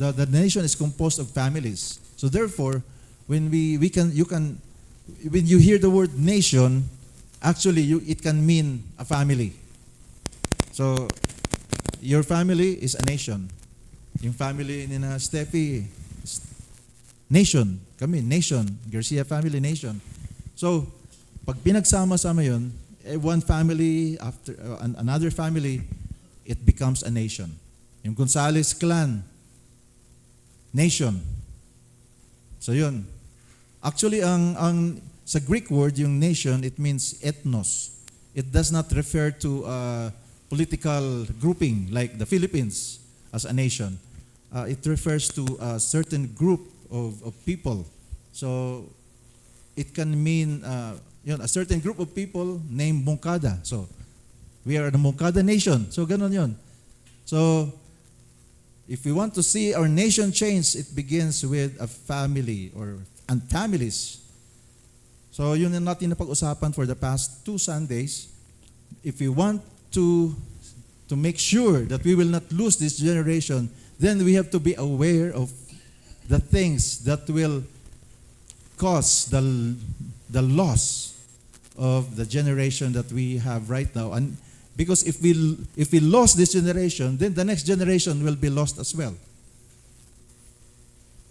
The nation is composed of families. So therefore, when when you hear the word nation, actually it can mean a family. So your family is a nation. Yung family ni na Steffi, nation. Kami, nation. Garcia family, nation. So, pag pinagsama-sama yun, one family after another family, it becomes a nation. Yung Gonzales clan, nation. So yun. Actually, ang sa Greek word, yung nation, it means ethnos. It does not refer to a political grouping like the Philippines as a nation. It refers to a certain group of people. So, it can mean a certain group of people named Mongkada. So, we are the Mongkada nation. So, ganon yun. So, if we want to see our nation change, it begins with a family and families. So, yun yung natin napag-usapan for the past 2 Sundays. If we want to make sure that we will not lose this generation, then we have to be aware of the things that will cause the loss of the generation that we have right now. And because if we lost this generation, then the next generation will be lost as well.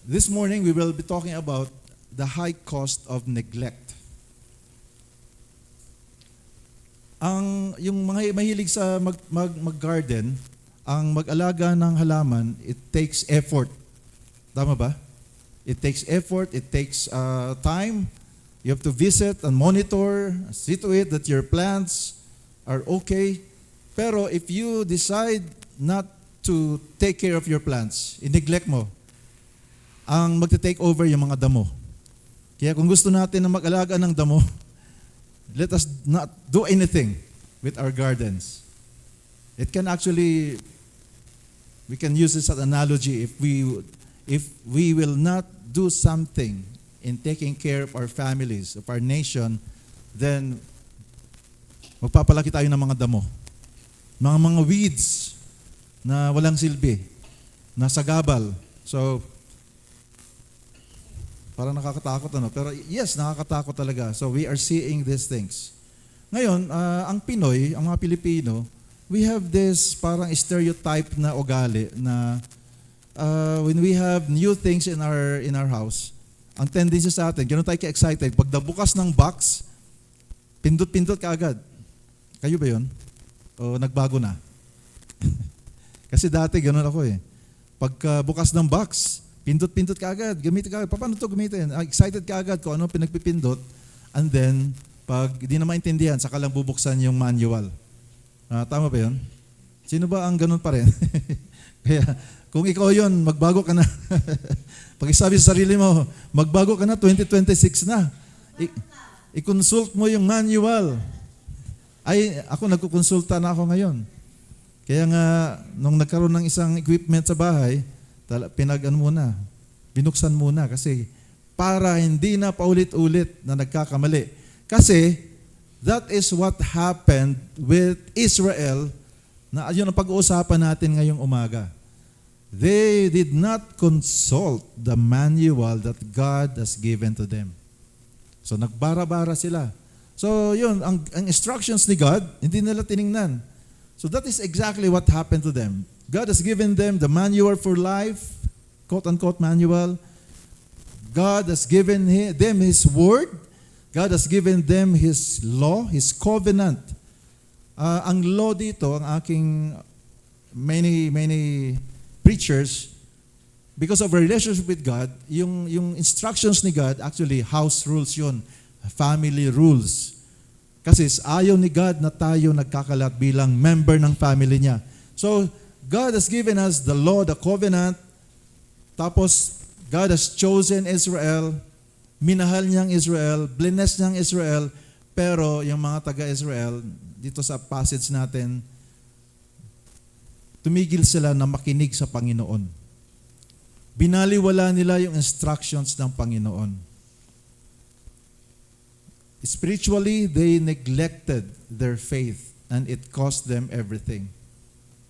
This morning we will be talking about the high cost of neglect. Yung mga mahilig sa mag-garden, ang mag-alaga ng halaman, it takes effort. Tama ba? It takes effort, it takes time. You have to visit and monitor, see to it that your plants are okay. Pero if you decide not to take care of your plants, i-neglect mo, ang magte-take over yung mga damo. Kaya kung gusto natin na mag-alaga ng damo, let us not do anything with our gardens. It can actually, we can use this as an analogy. If we will not do something in taking care of our families, of our nation, then magpapalaki tayo ng mga damo. Mga weeds na walang silbi, na sagabal. So, parang nakakatakot pero yes, nakakatakot talaga. So we are seeing these things. Ngayon, ang Pinoy, ang mga Pilipino, we have this parang stereotype na ugali na when we have new things in our house, ang tendency sa atin, gano'n tayo ka-excited. Pag nabukas ng box, pindot-pindot ka agad. Kayo ba yun? O nagbago na? Kasi dati gano'n ako eh. Pagka bukas ng box, pindot-pindot ka agad, gamitin ka agad. Paano ito gamitin? Excited ka agad kung ano pinagpipindot. And then, pag di na maintindihan, saka lang bubuksan yung manual. Tama ba yun? Sino ba ang ganun pa rin? Kaya, kung ikaw yun, magbago ka na. Pag isabi sa sarili mo, magbago ka na, 2026 na. I-consult mo yung manual. Ay, ako nagkukonsulta na ako ngayon. Kaya nga, nung nagkaroon ng isang equipment sa bahay, binuksan muna kasi para hindi na paulit-ulit na nagkakamali. Kasi that is what happened with Israel na yun ang pag-uusapan natin ngayong umaga. They did not consult the manual that God has given to them. So nagbara-bara sila. So yun, ang instructions ni God, hindi nila tiningnan. So that is exactly what happened to them. God has given them the manual for life, quote-unquote manual. God has given them His word. God has given them His law, His covenant. Ang law dito, ang aking many preachers, because of our relationship with God, yung instructions ni God, actually house rules yun, family rules. Kasi ayaw ni God na tayo nagkakalat bilang member ng family niya. So, God has given us the law, the covenant. Tapos, God has chosen Israel. Minahal niyang Israel. Bless niyang Israel. Pero, yung mga taga-Israel, dito sa passage natin, tumigil sila na makinig sa Panginoon. Binaliwala nila yung instructions ng Panginoon. Spiritually, they neglected their faith and it cost them everything.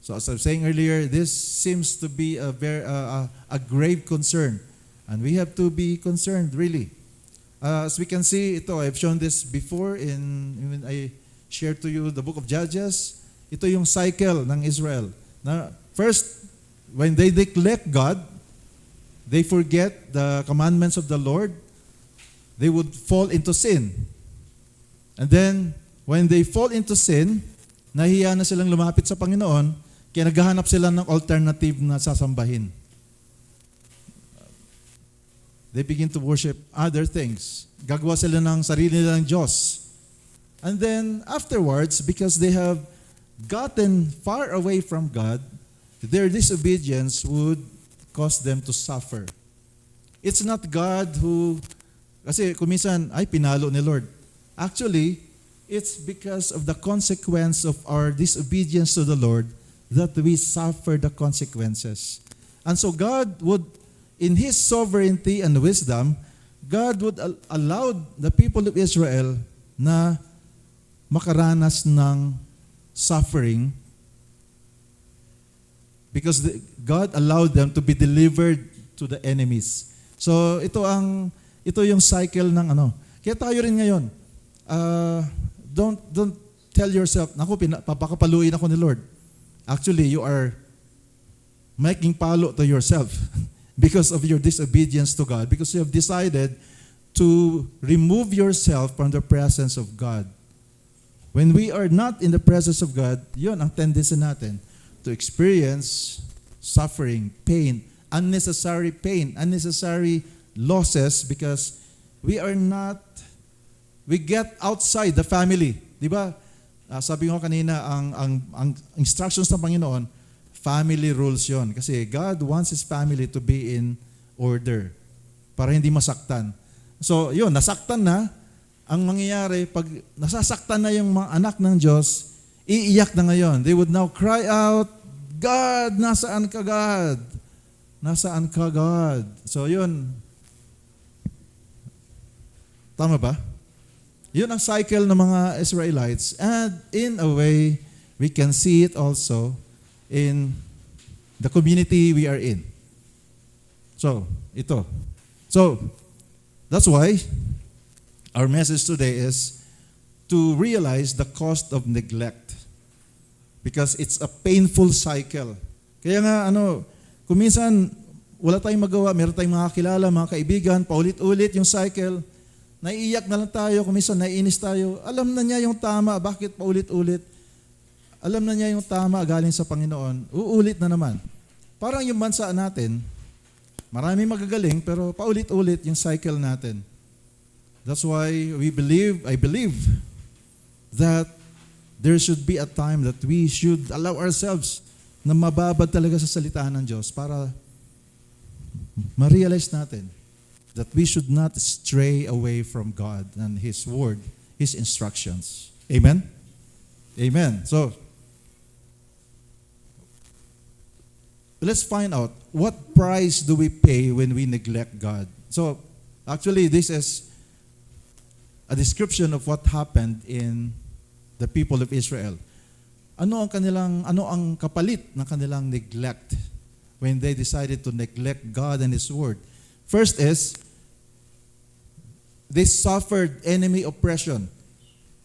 So as I was saying earlier, this seems to be a grave concern. And we have to be concerned, really. As we can see, I've shown this before when I shared to you the book of Judges. Ito yung cycle ng Israel. Na first, when they neglect God, they forget the commandments of the Lord, they would fall into sin. And then, when they fall into sin, nahiya na silang lumapit sa Panginoon, kaya naghahanap sila ng alternative na sasambahin. They begin to worship other things. Gagawa sila ng sarili nilang Diyos. And then, afterwards, because they have gotten far away from God, their disobedience would cause them to suffer. It's not God who, kasi kuminsan, ay pinalo ni Lord. Actually, it's because of the consequence of our disobedience to the Lord that we suffer the consequences. And so God would, in His sovereignty and wisdom, God would allow the people of Israel na makaranas ng suffering because God allowed them to be delivered to the enemies. So ito yung cycle ng ano. Kaya tayo rin ngayon, don't tell yourself, naku, papakapaluin ako ni Lord. Actually, you are making palo to yourself because of your disobedience to God, because you have decided to remove yourself from the presence of God. When we are not in the presence of God, yun ang tendency natin to experience suffering, pain, unnecessary losses because we get outside the family. Di ba? Sabi ko kanina, ang instructions ng Panginoon, family rules yon. Kasi God wants His family to be in order para hindi masaktan. So, yun, nasaktan na. Ang mangyayari, pag nasasaktan na yung mga anak ng Diyos, iiyak na ngayon. They would now cry out, God, nasaan ka, God? Nasaan ka, God? So, yun. Tama ba? Yun ang cycle ng mga Israelites. And in a way, we can see it also in the community we are in. So, ito. So, that's why our message today is to realize the cost of neglect. Because it's a painful cycle. Kaya nga, kung minsan wala tayong magawa, meron tayong mga kilala, mga kaibigan, paulit-ulit yung cycle, naiiyak na lang tayo, kung minsan naiinis tayo, alam na niya yung tama, bakit paulit-ulit? Alam na niya yung tama galing sa Panginoon, uulit na naman. Parang yung bansa natin, maraming magagaling, pero paulit-ulit yung cycle natin. That's why I believe that there should be a time that we should allow ourselves na mababad talaga sa salita ng Diyos para ma-realize natin that we should not stray away from God and His Word, His instructions. Amen? Amen. So, let's find out what price do we pay when we neglect God. So, actually, this is a description of what happened in the people of Israel. Ano ang kapalit ng kanilang neglect when they decided to neglect God and His Word? First is, they suffered enemy oppression.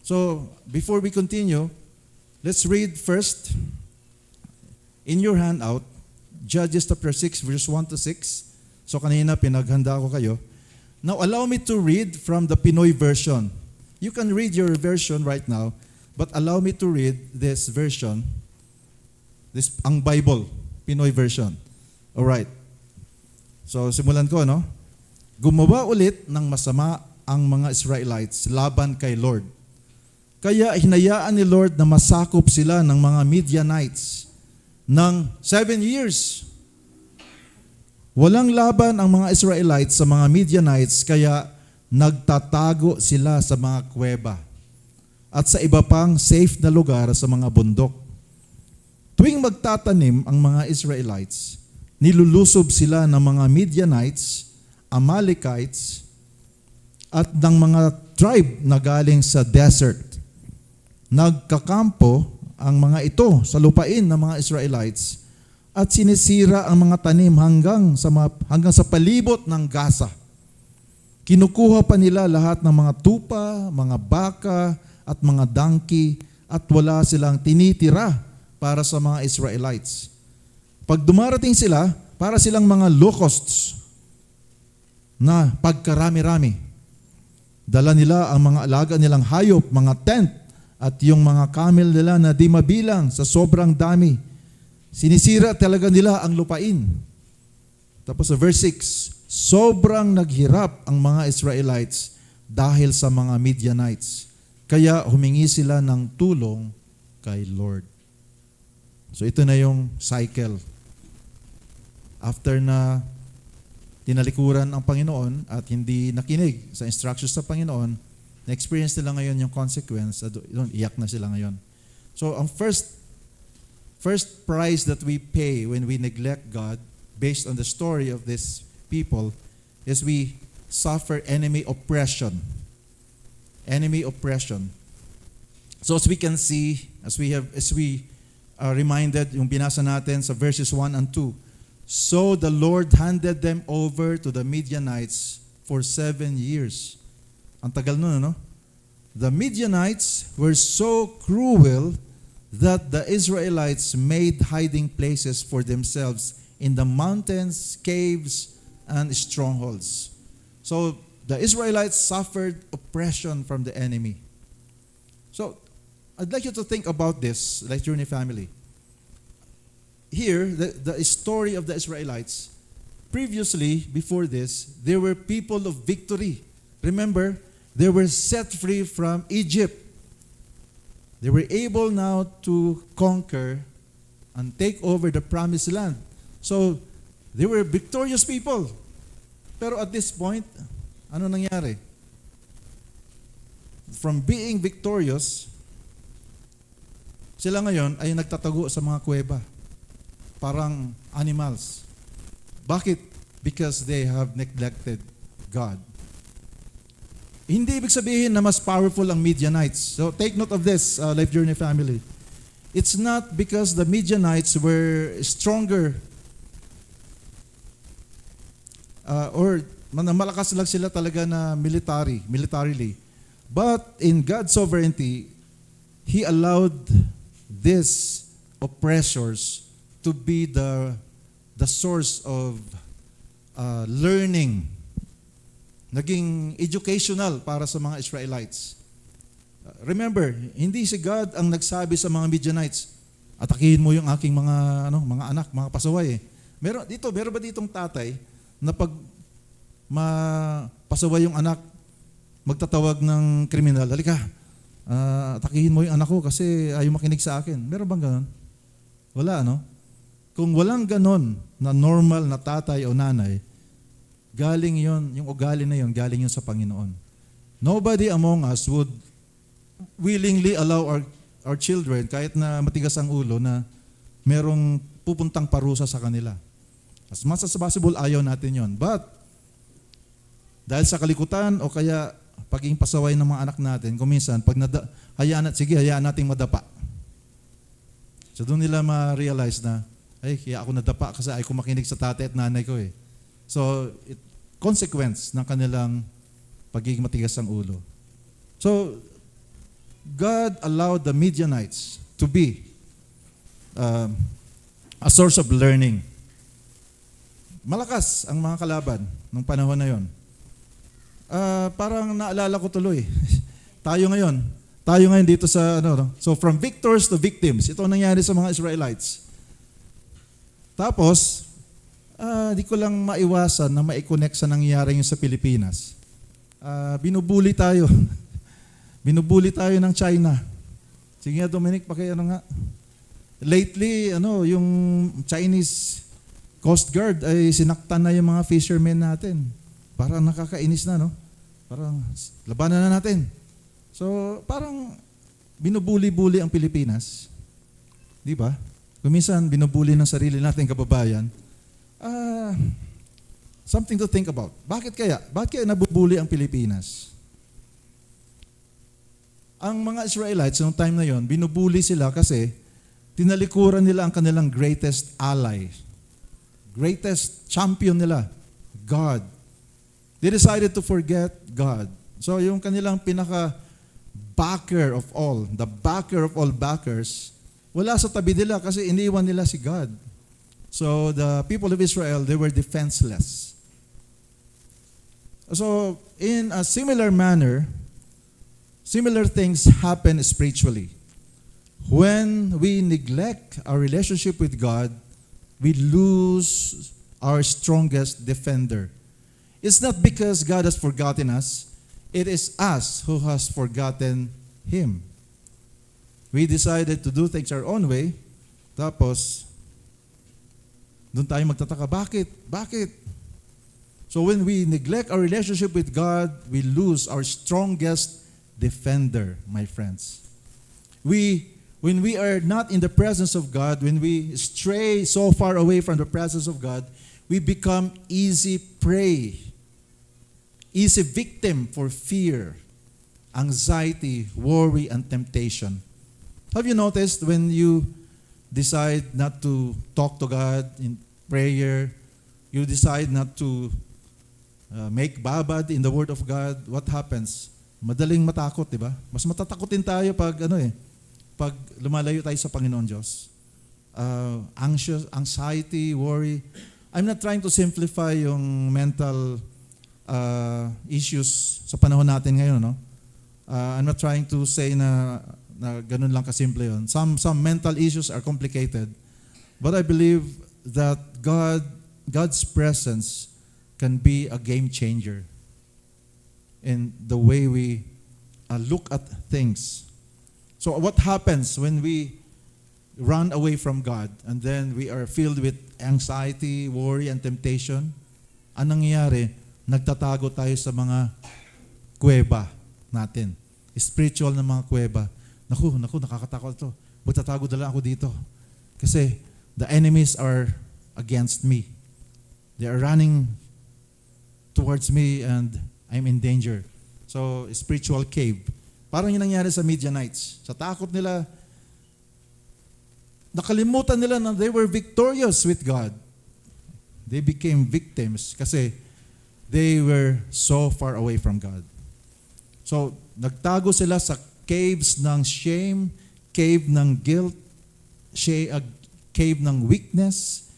So, before we continue, let's read first in your handout, Judges chapter 6, verse 1 to 6. So, kanina pinaghanda ko kayo. Now, allow me to read from the Pinoy version. You can read your version right now, but allow me to read this version, ang Bible, Pinoy version. Alright. So, simulan ko, no? Gumawa ulit ng masama ang mga Israelites laban kay Lord. Kaya hinayaan ni Lord na masakop sila ng mga Midianites ng 7 years. Walang laban ang mga Israelites sa mga Midianites, kaya nagtatago sila sa mga kuweba at sa iba pang safe na lugar sa mga bundok. Tuwing magtatanim ang mga Israelites, nilulusob sila ng mga Midianites, Amalekites, at ng mga tribe na galing sa desert. Nagkakampo ang mga ito sa lupain ng mga Israelites at sinisira ang mga tanim hanggang sa palibot ng Gaza. Kinukuha pa nila lahat ng mga tupa, mga baka at mga donkey at wala silang tinitira para sa mga Israelites. Pag dumarating sila, para silang mga locusts na pagkarami-rami. Dala nila ang mga alaga nilang hayop, mga tent, at yung mga camel nila na di mabilang sa sobrang dami. Sinisira talaga nila ang lupain. Tapos sa verse 6, sobrang naghirap ang mga Israelites dahil sa mga Midianites. Kaya humingi sila ng tulong kay Lord. So ito na yung cycle. After na tinalikuran ang Panginoon at hindi nakinig sa instructions sa Panginoon, na-experience nila ngayon yung consequence, iyak na sila ngayon. So ang first price that we pay when we neglect God, based on the story of this people, is we suffer enemy oppression. Enemy oppression. So as we can see, as we are reminded, yung binasa natin sa verses 1 and 2, so the Lord handed them over to the Midianites for 7 years. Ang tagal nun, ano? The Midianites were so cruel that the Israelites made hiding places for themselves in the mountains, caves, and strongholds. So the Israelites suffered oppression from the enemy. So I'd like you to think about this, like Journey family. Here, the story of the Israelites, previously, before this, they were people of victory. Remember, they were set free from Egypt. They were able now to conquer and take over the promised land. So, they were victorious people. Pero at this point, ano nangyari? From being victorious, sila ngayon ay nagtatago sa mga kuweba. Parang animals. Bakit? Because they have neglected God. Hindi ibig sabihin na mas powerful ang Midianites. So take note of this, Life Journey family. It's not because the Midianites were stronger or malakas lang sila talaga na militarily. But in God's sovereignty, He allowed these oppressors to be the source of learning. Naging educational para sa mga Israelites. Remember, hindi si God ang nagsabi sa mga Midianites, atakihin mo yung aking mga anak, mga pasaway. Meron ba ditong tatay na pag mapasaway yung anak, magtatawag ng kriminal, halika, atakihin mo yung anak ko kasi ayaw makinig sa akin. Meron bang ganon? Wala, no? Kung walang ganon na normal na tatay o nanay, galing yon, yung ugali na yon, galing yon sa Panginoon. Nobody among us would willingly allow our children, kahit na matigas ang ulo, na merong pupuntang parusa sa kanila. As much as possible, ayaw natin yon. But, dahil sa kalikutan o kaya pagiging pasaway ng mga anak natin, kuminsan, pag hayaan nating madapa. So doon nila ma-realize na, ay, kaya ako nadapa kasi ayaw ko makinig sa tatay at nanay ko eh. So, consequence ng kanilang pagiging matigas ang ulo. So, God allowed the Midianites to be a source of learning. Malakas ang mga kalaban nung panahon na yon. Parang naalala ko tuloy. Tayo ngayon dito sa So from victors to victims, ito ang nangyari sa mga Israelites. Tapos, di ko lang maiwasan na ma-connect sa nangyayari yung sa Pilipinas. Binubuli tayo. Binubuli tayo ng China. Sige nga, Dominic, nga. Lately, yung Chinese Coast Guard ay sinaktan na yung mga fishermen natin. Parang nakakainis na, no? Parang labanan na natin. So, parang binubuli-buli ang Pilipinas. Di ba? Kuminsan, binubuli ng sarili nating kababayan. Something to think about. Bakit kaya? Bakit kaya nabubuli ang Pilipinas? Ang mga Israelites noong time na yon, binubuli sila kasi tinalikuran nila ang kanilang greatest ally. Greatest champion nila, God. They decided to forget God. So yung kanilang pinaka-backer of all, the backer of all backers, wala sa tabi nila kasi iniwan nila si God. So the people of Israel, they were defenseless. So in a similar manner, similar things happen spiritually. When we neglect our relationship with God, we lose our strongest defender. It's not because God has forgotten us. It is us who has forgotten Him. We decided to do things our own way. Tapos, doon tayo magtataka, bakit? Bakit? So when we neglect our relationship with God, we lose our strongest defender, my friends. When we are not in the presence of God, when we stray so far away from the presence of God, we become easy prey, easy victim for fear, anxiety, worry, and temptation. Have you noticed when you decide not to talk to God in prayer, you decide not to make babad in the Word of God, what happens? Madaling matakot, di ba? Mas matatakotin tayo pag lumalayo tayo sa Panginoon Diyos. Anxiety, worry. I'm not trying to simplify yung mental issues sa panahon natin ngayon, no? I'm not trying to say na ganun lang kasimple yun. Some mental issues are complicated. But I believe that God's presence can be a game changer in the way we look at things. So what happens when we run away from God and then we are filled with anxiety, worry, and temptation? Anong nangyayari? Nagtatago tayo sa mga kuweba natin. Spiritual na mga kuweba. Naku, nakakatakot ito. Magtatago na lang ako dito. Kasi the enemies are against me. They are running towards me and I'm in danger. So, spiritual cave. Parang yung nangyari sa Midianites. Sa takot nila, nakalimutan nila na they were victorious with God. They became victims kasi they were so far away from God. So, nagtago sila sa caves ng shame, cave ng guilt, cave ng weakness,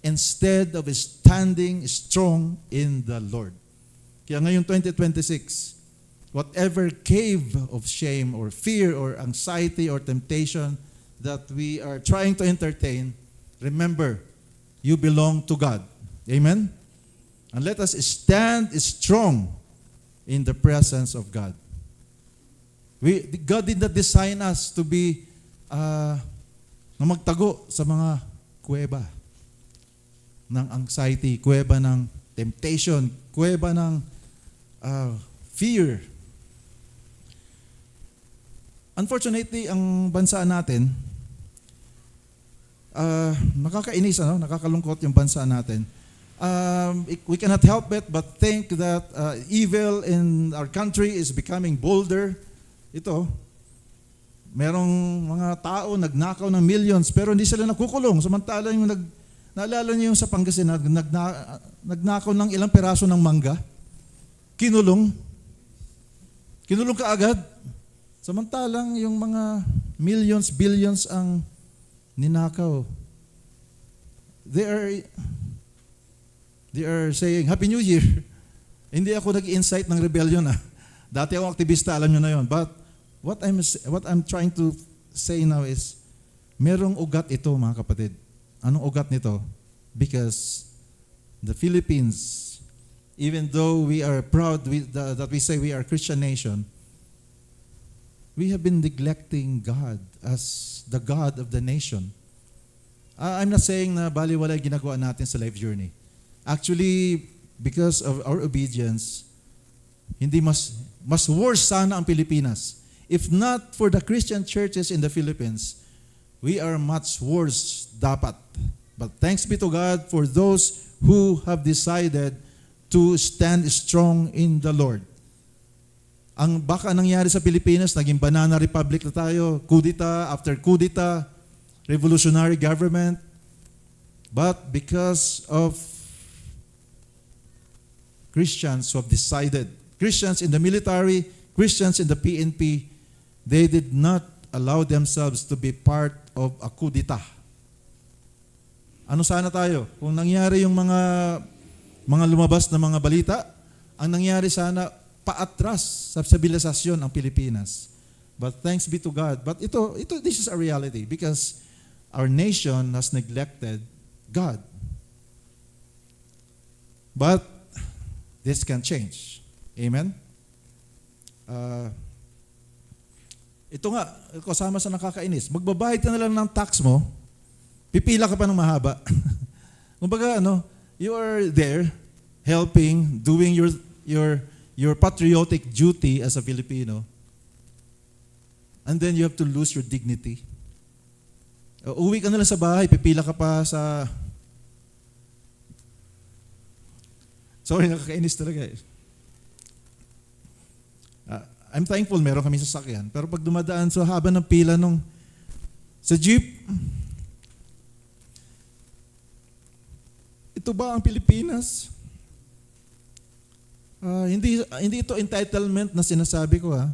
instead of standing strong in the Lord. Kaya ngayong 2026, whatever cave of shame or fear or anxiety or temptation that we are trying to entertain, remember, you belong to God. Amen? And let us stand strong in the presence of God. God did not design us to be na magtago sa mga kuweba ng anxiety, kuweba ng temptation, kuweba ng fear. Unfortunately, ang bansa natin, nakakainis, nakakalungkot yung bansa natin. We cannot help it but think that evil in our country is becoming bolder. Ito, merong mga tao nagnakaw ng millions pero hindi sila nakukulong. Samantala yung naalala niyo yung sa Pangasinan, nagnakaw ng ilang peraso ng mangga, kinulong ka agad. Samantalang yung mga millions, billions ang ninakaw. They are saying, Happy New Year. Hindi ako nag-incite ng rebellion. Dati ako aktivista, alam nyo na yon. But what I'm trying to say now is, merong ugat ito, mga kapatid. Anong ugat nito? Because the Philippines, even though we are proud that we say we are a Christian nation, we have been neglecting God as the God of the nation. I'm not saying na baliwala ginagawa natin sa life journey. Actually, because of our obedience, hindi mas worse sana ang Pilipinas. If not for the Christian churches in the Philippines, we are much worse dapat. But thanks be to God for those who have decided to stand strong in the Lord. Ang baka nangyari sa Pilipinas, naging banana republic na tayo, kudita after kudita, revolutionary government. But because of Christians who have decided, Christians in the military, Christians in the PNP, they did not allow themselves to be part of a kudita. Ano sana tayo? Kung nangyari yung mga lumabas na mga balita, ang nangyari sana, paatras sa sibilisasyon ang Pilipinas. But thanks be to God. But this is a reality because our nation has neglected God. But this can change. Amen? Ito nga, kasama sa nakakainis. Magbabayad ka na lang ng tax mo, pipila ka pa ng mahaba. Kumbaga, you are there helping, doing your patriotic duty as a Filipino, and then you have to lose your dignity. Uwi ka na lang sa bahay, pipila ka pa sa... Sorry, nakakainis talaga eh. I'm thankful meron kami sasakyan, pero pag dumadaan sa haba ng pila sa jeep, ito ba ang Pilipinas? Hindi ito entitlement na sinasabi ko ha.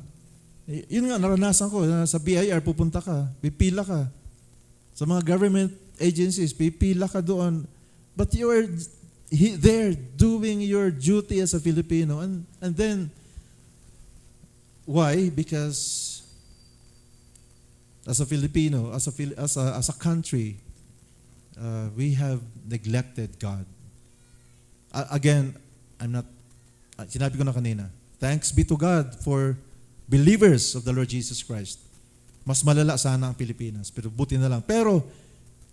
Yun nga, naranasan ko. Sa BIR, pupunta ka, pipila ka. Sa mga government agencies, pipila ka doon. But you are there doing your duty as a Filipino. And then, why? Because as a Filipino, as a country, we have neglected God. Again, sinabi ko na kanina, thanks be to God for believers of the Lord Jesus Christ. Mas malala sana ang Pilipinas, pero buti na lang. Pero,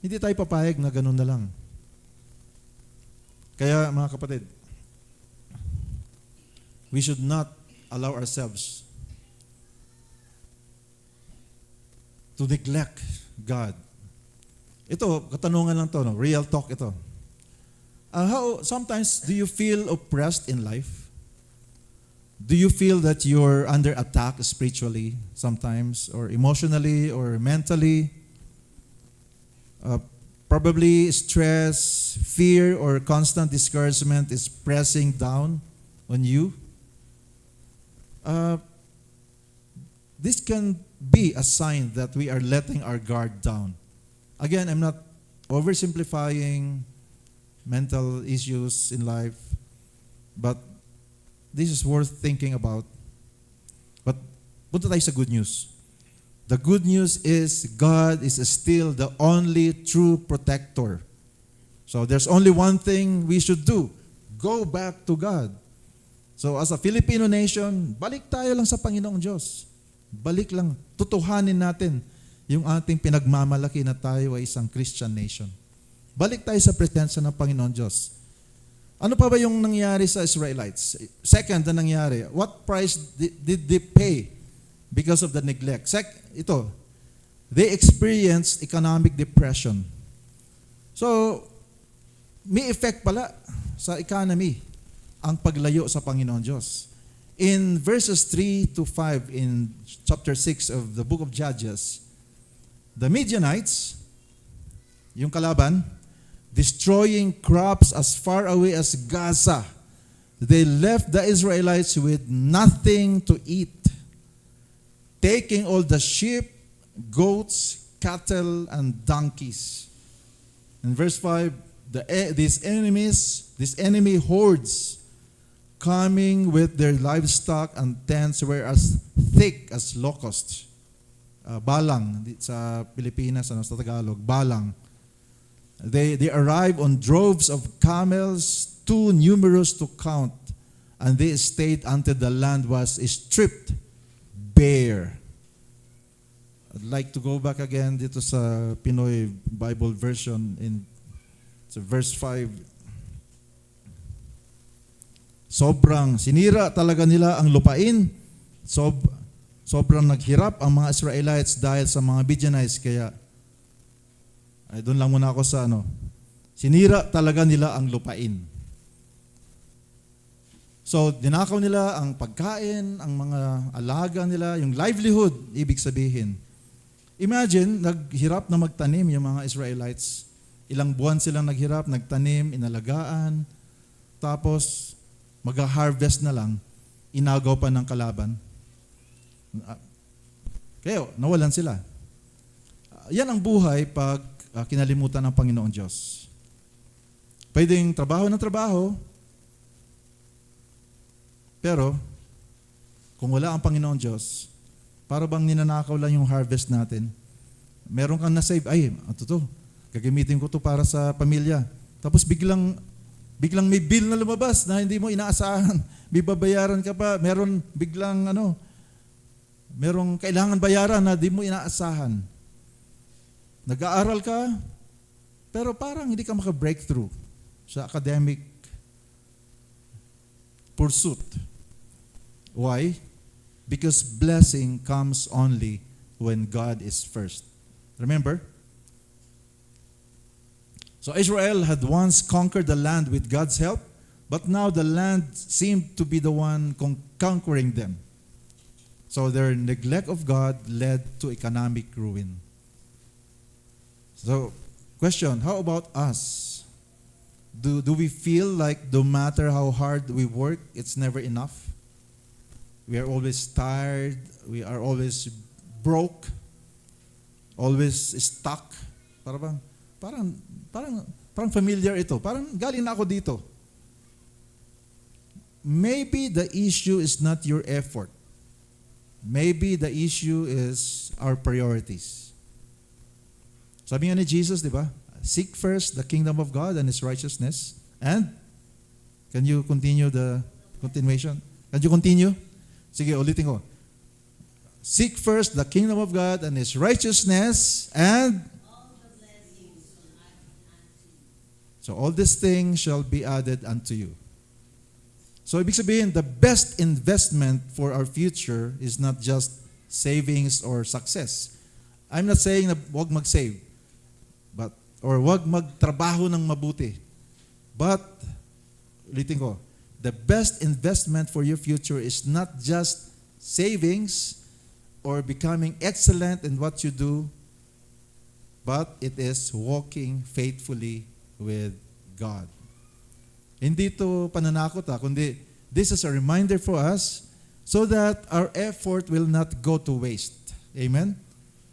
hindi tayo papayag na ganun na lang. Kaya mga kapatid, we should not allow ourselves to neglect God. Ito, katanungan lang to, real talk ito. How sometimes do you feel oppressed in life? Do you feel that you're under attack spiritually sometimes, or emotionally, or mentally? Probably stress, fear, or constant discouragement is pressing down on you. This can be a sign that we are letting our guard down. Again, I'm not oversimplifying mental issues in life, but this is worth thinking about. But punta tayo sa good news. The good news is God is still the only true protector. So there's only one thing we should do. Go back to God. So as a Filipino nation, balik tayo lang sa Panginoong Diyos. Balik lang. Tutuhanin natin yung ating pinagmamalaki na tayo ay isang Christian nation. Balik tayo sa presensya ng Panginoon Diyos. Ano pa ba yung nangyari sa Israelites? Second na nangyari, what price did they pay because of the neglect? They experienced economic depression. So, may effect pala sa economy ang paglayo sa Panginoon Diyos. In verses 3 to 5 in chapter 6 of the book of Judges, the Midianites, yung kalaban, destroying crops as far away as Gaza. They left the Israelites with nothing to eat, taking all the sheep, goats, cattle, and donkeys. In verse 5, these enemy hordes coming with their livestock and tents were as thick as locusts. Balang, sa Pilipinas, sa Tagalog, balang. They arrived on droves of camels, too numerous to count, and they stayed until the land was stripped bare. I'd like to go back again dito sa Pinoy Bible version in verse 5. Sobrang sinira talaga nila ang lupain. Sobrang naghirap ang mga Israelites dahil sa mga Midianites, kaya doon lang muna ako sa sinira talaga nila ang lupain. So, dinakaw nila ang pagkain, ang mga alaga nila, yung livelihood, ibig sabihin. Imagine, naghirap na magtanim yung mga Israelites. Ilang buwan silang naghirap, nagtanim, inalagaan, tapos mag-harvest na lang, inagaw pa ng kalaban. Kaya nawalan sila. Yan ang buhay pag kinalimutan ng Panginoon Diyos. Pwedeng trabaho ng trabaho, pero kung wala ang Panginoon Diyos, para bang ninanakaw lang yung harvest natin. Meron kang na-save, ay, ito to, gagamitin ko to para sa pamilya. Tapos biglang may bill na lumabas na hindi mo inaasahan. May babayaran ka pa, meron biglang merong kailangan bayaran na hindi mo inaasahan. Nag-aaral ka, pero parang hindi ka maka-breakthrough sa academic pursuit. Why? Because blessing comes only when God is first. Remember? So Israel had once conquered the land with God's help, but now the land seemed to be the one conquering them. So their neglect of God led to economic ruin. So, question, how about us? Do we feel like no matter how hard we work, it's never enough? We are always tired, we are always broke, always stuck. Parang familiar ito. Parang galing na ako dito. Maybe the issue is not your effort. Maybe the issue is our priorities. Sabi nga ni Jesus, di ba? Seek first the kingdom of God and His righteousness. And, can you continue the continuation? Can you continue? Sige, ulitin ko. Seek first the kingdom of God and His righteousness, and so all these things shall be added unto you. So, ibig sabihin, the best investment for our future is not just savings or success. I'm not saying na huwag mag-save, or huwag magtrabaho ng mabuti. But, ulitin ko, the best investment for your future is not just savings or becoming excellent in what you do, but it is walking faithfully with God. Hindi ito pananakot kundi this is a reminder for us so that our effort will not go to waste. Amen?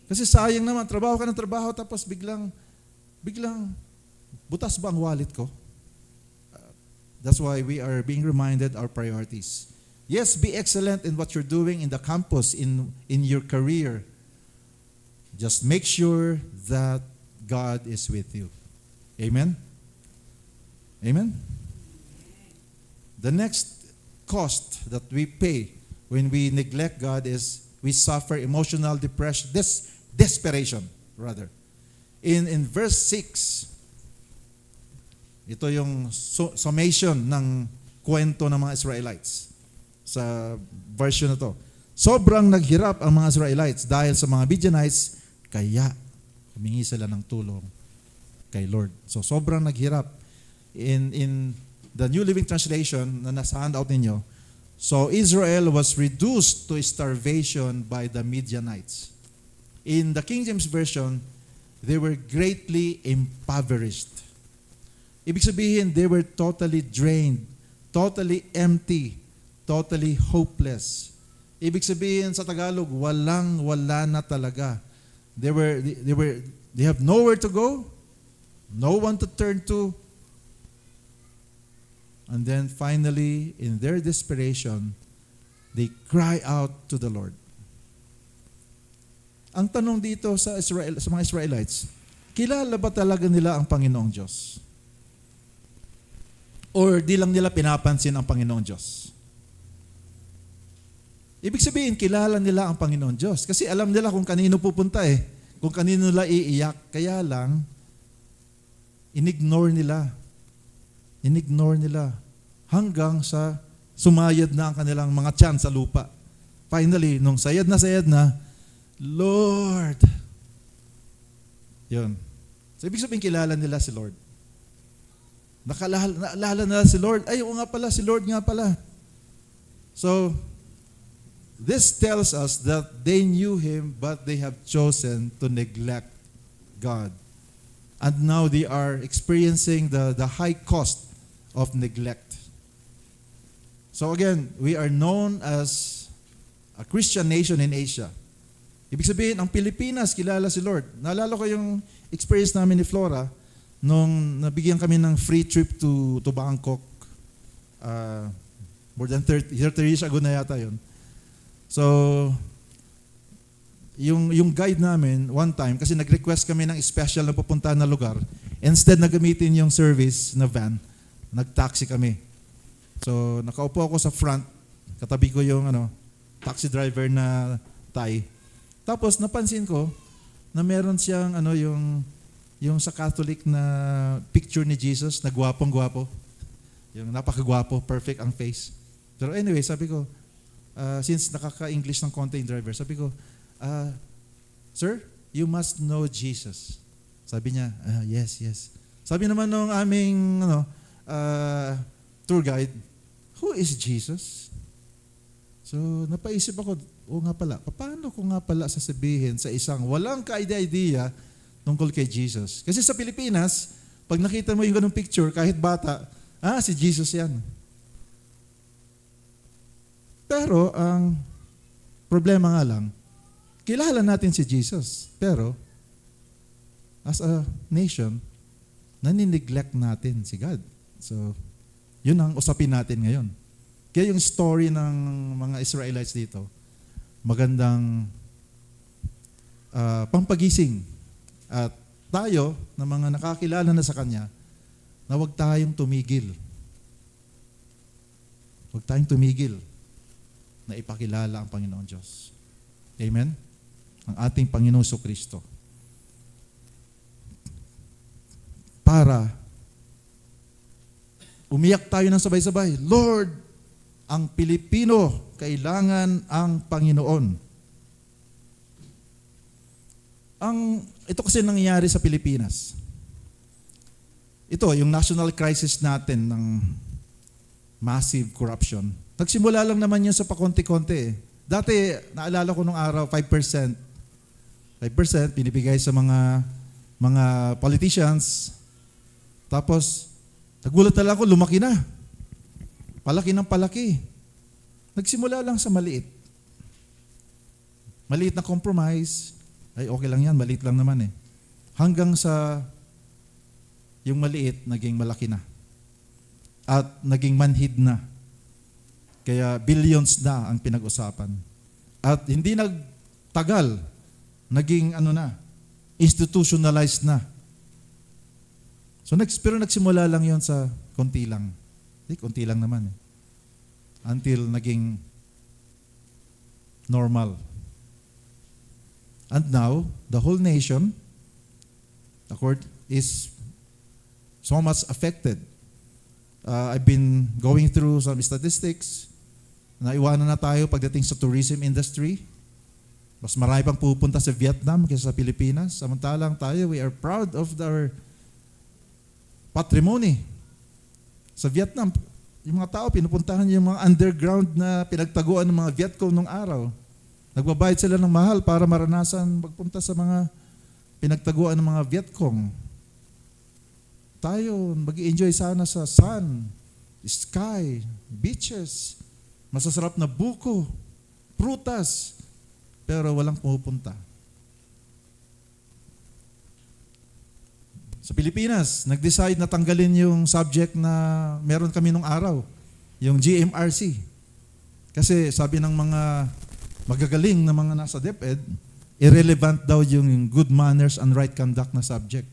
Kasi sayang naman, trabaho ka ng trabaho tapos biglang butas ba ang wallet ko? That's why we are being reminded our priorities. Yes, be excellent in what you're doing in the campus, in your career. Just make sure that God is with you. Amen? Amen? The next cost that we pay when we neglect God is we suffer emotional depression, desperation rather. In verse 6, ito yung summation ng kwento ng mga Israelites sa version na to. Sobrang naghirap ang mga Israelites dahil sa mga Midianites, kaya humingi sila ng tulong kay Lord. So sobrang naghirap. In the New Living Translation na nasa handout ninyo, so Israel was reduced to starvation by the Midianites. In the King James Version, they were greatly impoverished. Ibig sabihin, they were totally drained, totally empty, totally hopeless. Ibig sabihin sa Tagalog, wala na talaga. They have nowhere to go, no one to turn to. And then finally, in their desperation, they cry out to the Lord. Ang tanong dito sa mga Israelites, kilala ba talaga nila ang Panginoong Diyos? Or di lang nila pinapansin ang Panginoong Diyos? Ibig sabihin, kilala nila ang Panginoong Diyos. Kasi alam nila kung kanino pupunta kung kanino nila iiyak. Kaya lang, inignore nila hanggang sa sumayad na ang kanilang mga tiyan sa lupa. Finally, nung sayad na, Lord. Yun. So, ibig sabihin, kilala nila si Lord. Naalala nila si Lord. Ay, oo nga pala, si Lord nga pala. So, this tells us that they knew Him, but they have chosen to neglect God. And now they are experiencing the high cost of neglect. So again, we are known as a Christian nation in Asia. Ibig sabihin, ang Pilipinas, kilala si Lord. Naalala ko yung experience namin ni Flora nung nabigyan kami ng free trip to Bangkok. More than 30 years ago na yata yun. So, yung guide namin, one time, kasi nag-request kami ng special na pupuntahan na lugar, instead na gamitin yung service na van, nag-taxi kami. So, nakaupo ako sa front, katabi ko yung taxi driver na Thai. Tapos, napansin ko na meron siyang yung sa Catholic na picture ni Jesus, na gwapong-gwapo. Yung napakagwapo, perfect ang face. Pero anyway, sabi ko, since nakaka-English ng konti yung driver, sabi ko, Sir, you must know Jesus. Sabi niya, yes. Sabi naman nung aming tour guide, who is Jesus? So, napaisip ako, nga pala, paano ko nga pala sasabihin sa isang walang ka-idea tungkol kay Jesus? Kasi sa Pilipinas, pag nakita mo yung ganung picture, kahit bata, si Jesus yan. Pero, ang problema nga lang, kilala natin si Jesus, pero as a nation, nanineglect natin si God. So, yun ang usapin natin ngayon. Kaya yung story ng mga Israelites dito, magandang pampagising. At tayo, na mga nakakilala na sa Kanya, na huwag tayong tumigil. Huwag tayong tumigil na ipakilala ang Panginoon Diyos. Amen? Ang ating Panginoon Kristo. Para umiyak tayo ng sabay-sabay, Lord, ang Pilipino kailangan ang Panginoon. Ito kasi nangyayari sa Pilipinas. Ito, yung national crisis natin ng massive corruption. Nagsimula lang naman yun sa pakonti-konti. Dati, naalala ko nung araw, 5% binibigay sa mga politicians. Tapos, nagulat na lang ako, lumaki na. Palaki ng palaki. Nagsimula lang sa maliit. Maliit na compromise. Ay, okay lang yan, maliit lang naman eh. Hanggang sa yung maliit, naging malaki na. At naging manhid na. Kaya billions na ang pinag-usapan. At hindi nagtagal, naging institutionalized na. So pero nagsimula lang yon sa konti lang. Konti lang naman eh. Until naging normal. And now, the whole nation, is so much affected. I've been going through some statistics. Naiwanan na tayo pagdating sa tourism industry. Mas marami pang pupunta sa Vietnam kaysa sa Pilipinas. Samantalang tayo, we are proud of our patrimony. Sa Vietnam, yung mga tao, pinupuntahan yung mga underground na pinagtaguan ng mga Vietcong nung araw. Nagbabayad sila ng mahal para maranasan magpunta sa mga pinagtaguan ng mga Vietcong. Tayo, mag-i-enjoy sana sa sun, sky, beaches, masasarap na buko, prutas, pero walang pumupunta. Sa Pilipinas, nag-decide na tanggalin yung subject na meron kami nung araw, yung GMRC. Kasi sabi ng mga magagaling na mga nasa DepEd, irrelevant daw yung good manners and right conduct na subject.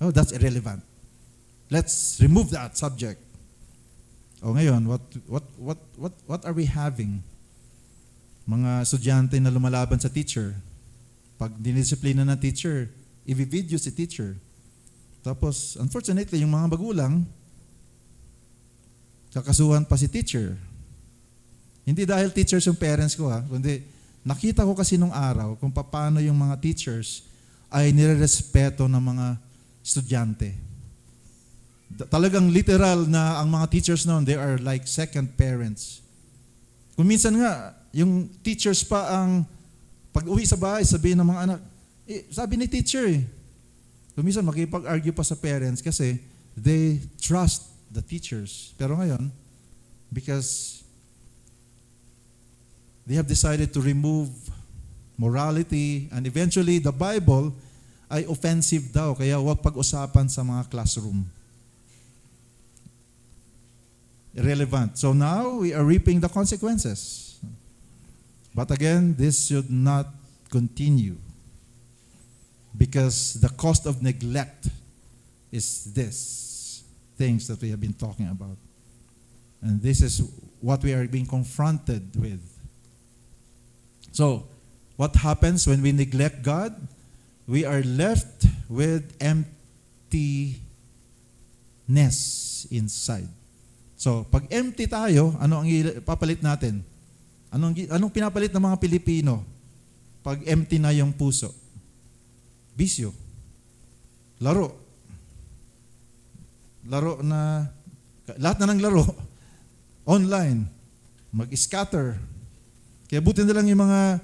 Oh, that's irrelevant. Let's remove that subject. Oh, ngayon, what are we having? Mga estudyante na lumalaban sa teacher. Pag dinisiplina ng teacher, i-video si teacher. Tapos, unfortunately, yung mga magulang, kakasuhan pa si teacher. Hindi dahil teachers yung parents ko kundi nakita ko kasi nung araw kung paano yung mga teachers ay nirerespeto ng mga estudyante. Talagang literal na ang mga teachers noon, they are like second parents. Kung minsan nga, yung teachers pa ang pag-uwi sa bahay, sabihin ng mga anak, sabi ni teacher Kung minsan makipag-argue pa sa parents kasi they trust the teachers. Pero ngayon, because they have decided to remove morality and eventually the Bible ay offensive daw, kaya huwag pag-usapan sa mga classroom. Irrelevant. So now we are reaping the consequences. But again, this should not continue because the cost of neglect is this things that we have been talking about. And this is what we are being confronted with. So, what happens when we neglect God? We are left with emptiness inside. So, pag empty tayo, ano ang papalit natin? Anong pinapalit ng mga Pilipino pag empty na yung puso? Bisyo. Laro. Laro na, lahat na ng laro, online, mag-scatter. Kaya buti na lang yung mga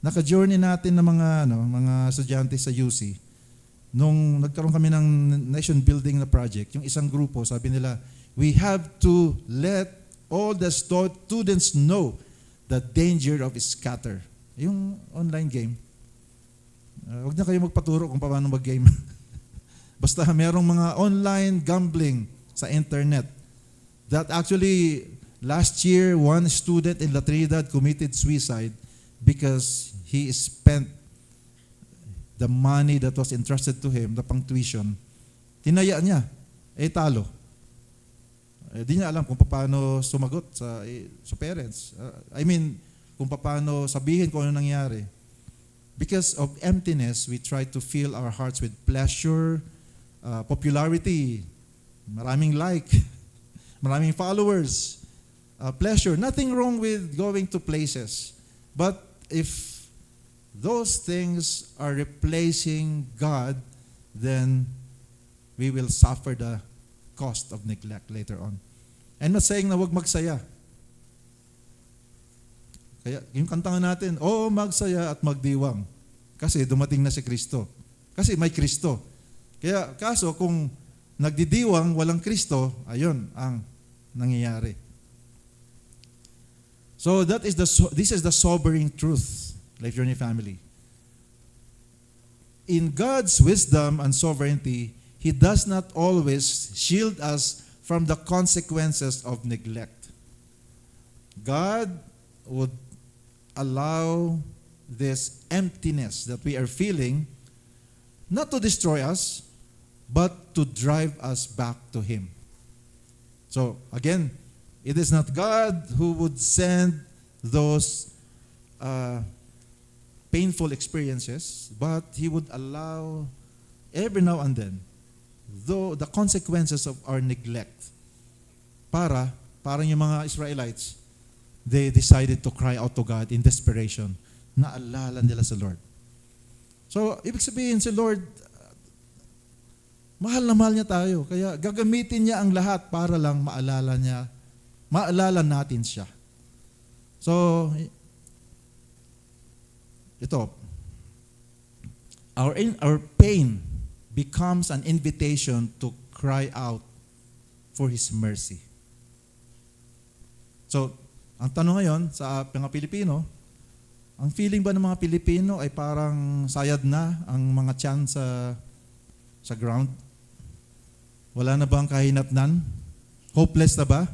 naka-journey natin na mga estudyante sa UC. Nung nagkaroon kami ng nation building na project, yung isang grupo, sabi nila, we have to let all the students know the danger of scatter. Yung online game. Huwag na kayo magpaturo kung paano mag-game. Basta merong mga online gambling sa internet. That actually, last year, one student in La Trinidad committed suicide because he spent the money that was entrusted to him, the pang tuition. Tinaya niya, talo. Di niya alam kung paano sumagot sa parents. Kung paano sabihin kung ano nangyari. Because of emptiness, we try to fill our hearts with pleasure, popularity, maraming like, maraming followers, pleasure. Nothing wrong with going to places. But if those things are replacing God, then we will suffer the cost of neglect later on. I'm not saying na huwag magsaya. Kaya yung kanta natin, magsaya at magdiwang. Kasi dumating na si Kristo. Kasi may Kristo. Kaya kaso kung nagdidiwang, walang Kristo, ayun ang nangyayari. So this is the sobering truth, Life Journey family. In God's wisdom and sovereignty, He does not always shield us from the consequences of neglect. God would allow this emptiness that we are feeling not to destroy us, but to drive us back to Him. So, again, it is not God who would send those painful experiences, but He would allow every now and then the consequences of our neglect. Parang yung mga Israelites, they decided to cry out to God in desperation. Naalala nila sa Lord. So, ibig sabihin si Lord, mahal na mahal niya tayo. Kaya gagamitin niya ang lahat para lang maalala natin siya. So, ito, our pain becomes an invitation to cry out for His mercy. So, ang tanong ngayon sa mga Pilipino, ang feeling ba ng mga Pilipino ay parang sayad na ang mga tiyan sa ground? Wala na ba ang kahinatnan? Hopeless na ba?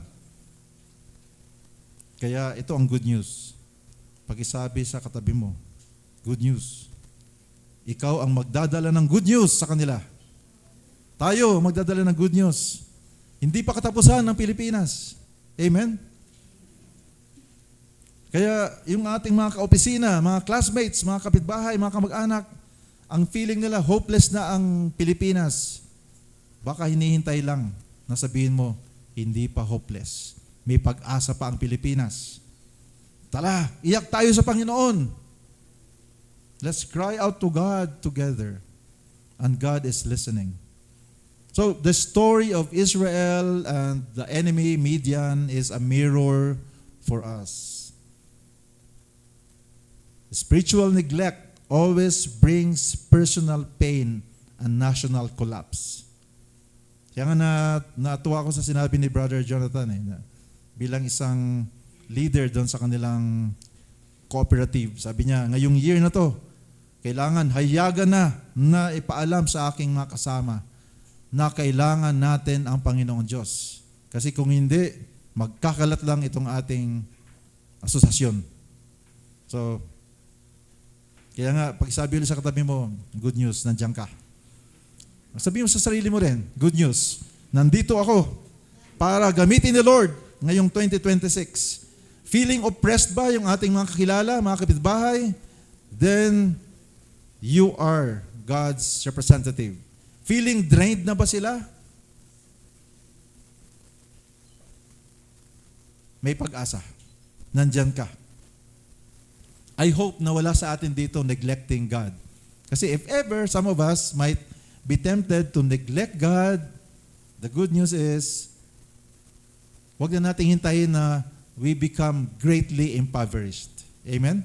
Kaya ito ang good news. Pakisabi sa katabi mo, good news. Ikaw ang magdadala ng good news sa kanila. Tayo magdadala ng good news. Hindi pa katapusan ng Pilipinas. Amen? Kaya yung ating mga kaopisina, mga classmates, mga kapitbahay, mga kamag-anak, ang feeling nila hopeless na ang Pilipinas. Baka hinihintay lang na sabihin mo, hindi pa hopeless. May pag-asa pa ang Pilipinas. Tala, iyak tayo sa Panginoon. Let's cry out to God together. And God is listening. So the story of Israel and the enemy Midian is a mirror for us. Spiritual neglect always brings personal pain and national collapse. Kaya nga natuwa ko sa sinabi ni Brother Jonathan na bilang isang leader doon sa kanilang cooperative. Sabi niya, ngayong year na to, kailangan hayagan na ipaalam sa aking mga kasama na kailangan natin ang Panginoong Diyos. Kasi kung hindi, magkakalat lang itong ating asosasyon. So, kaya nga, pag sabi ulit sa katabi mo, good news, nandiyan ka. Sabihin mo sa sarili mo rin, good news, nandito ako para gamitin ni Lord ngayong 2026. Feeling oppressed ba yung ating mga kakilala, mga kapitbahay? Then, you are God's representative. Feeling drained na ba sila? May pag-asa. Nandyan ka. I hope na wala sa atin dito neglecting God. Kasi if ever, some of us might be tempted to neglect God, the good news is, huwag na natin hintayin na we become greatly impoverished. Amen?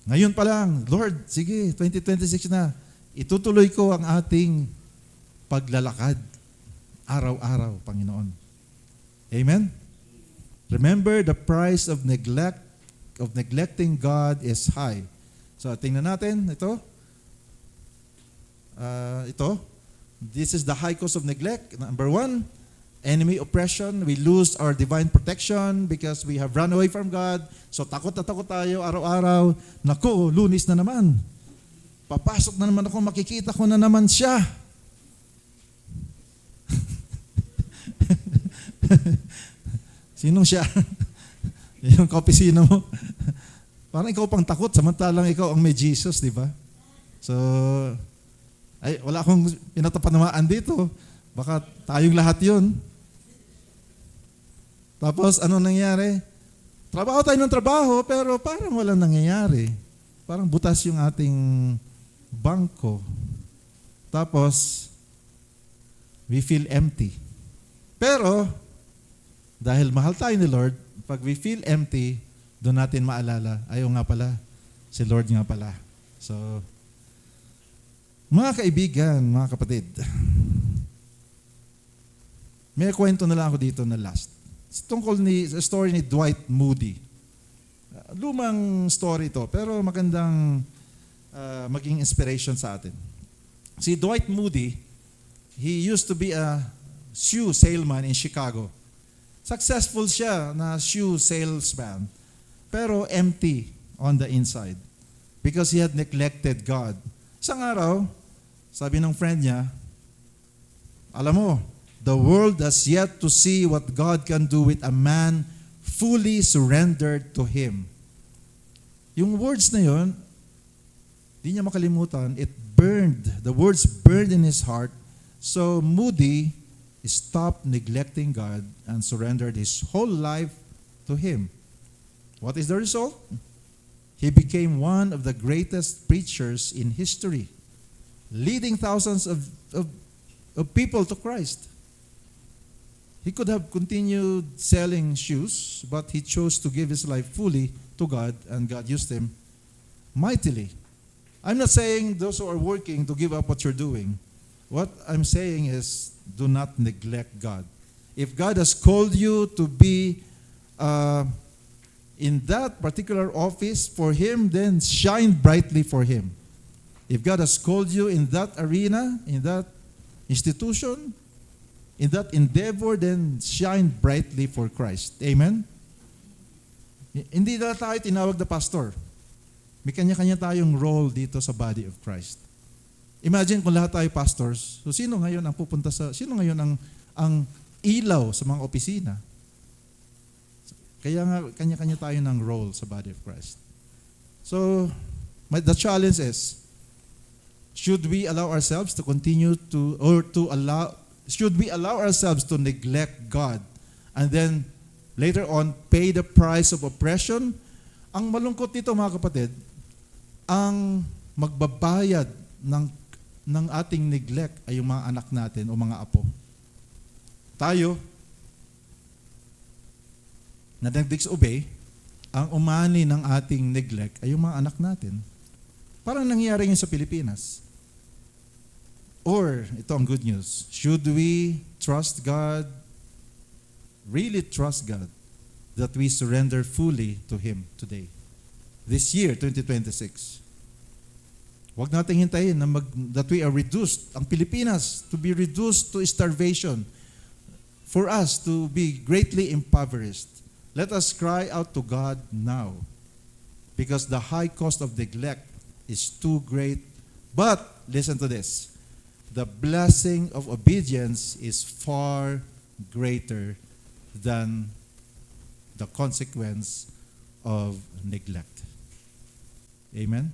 Ngayon pa lang, Lord, sige, 2026 na, itutuloy ko ang ating paglalakad araw-araw, Panginoon. Amen? Remember, the price of neglecting God is high. So, tingnan natin, ito. This is the high cost of neglect. Number 1, enemy oppression. We lose our divine protection because we have run away from God. So, takot na takot tayo araw-araw. Naku, Lunes na naman. Papasok na naman ako, makikita ko na naman siya. Sinong siya? Yung kaopisina mo. Parang ikaw pang takot, samantalang ikaw ang may Jesus, di ba? So, wala akong pinatapanamaan dito. Baka tayong lahat yun. Tapos, ano nangyari? Trabaho tayo ng trabaho, pero parang walang nangyayari. Parang butas yung ating bangko. Tapos, we feel empty. Pero, dahil mahal tayo ni Lord, pag we feel empty, doon natin maalala, ayaw nga pala, si Lord nga pala. So, mga kaibigan, mga kapatid, may kwento na lang ako dito na last. Tungkol sa story ni Dwight Moody. Lumang story to, pero magandang maging inspiration sa atin. Si Dwight Moody, he used to be a shoe salesman in Chicago. Successful siya na shoe salesman, pero empty on the inside because he had neglected God. Isang araw, sabi ng friend niya, alam mo, the world has yet to see what God can do with a man fully surrendered to Him. Yung words na yun, di niya makalimutan, the words burned in his heart. So Moody stopped neglecting God and surrendered his whole life to Him. What is the result? He became one of the greatest preachers in history, leading thousands of people to Christ. He could have continued selling shoes, but he chose to give his life fully to God, and God used him mightily. I'm not saying those who are working to give up what you're doing. What I'm saying is, do not neglect God. If God has called you to be in that particular office for Him, then shine brightly for Him. If God has called you in that arena, in that institution, in that endeavor, then shine brightly for Christ. Amen? Hindi na tayo tinawag na pastor. May kanya-kanya tayong role dito sa body of Christ. Imagine kung lahat tayo pastors, so sino ngayon ang ilaw sa mga opisina? Kaya nga, kanya-kanya tayo ng role sa body of Christ. So, the challenge is, should we allow ourselves to should we allow ourselves to neglect God and then later on pay the price of oppression? Ang malungkot nito, mga kapatid, ang magbabayad ng ating neglect ay yung mga anak natin o mga apo. Tayo, na nag-disobey, ang umani ng ating neglect ay yung mga anak natin. Parang nangyayari yun sa Pilipinas. Or, ito ang good news, should we trust God, really trust God, that we surrender fully to Him today? This year, 2026. Huwag natin hintayin na that we are reduced, ang Pilipinas, to be reduced to starvation, for us to be greatly impoverished. Let us cry out to God now, because the high cost of neglect is too great. But, listen to this, the blessing of obedience is far greater than the consequence of neglect. Amen?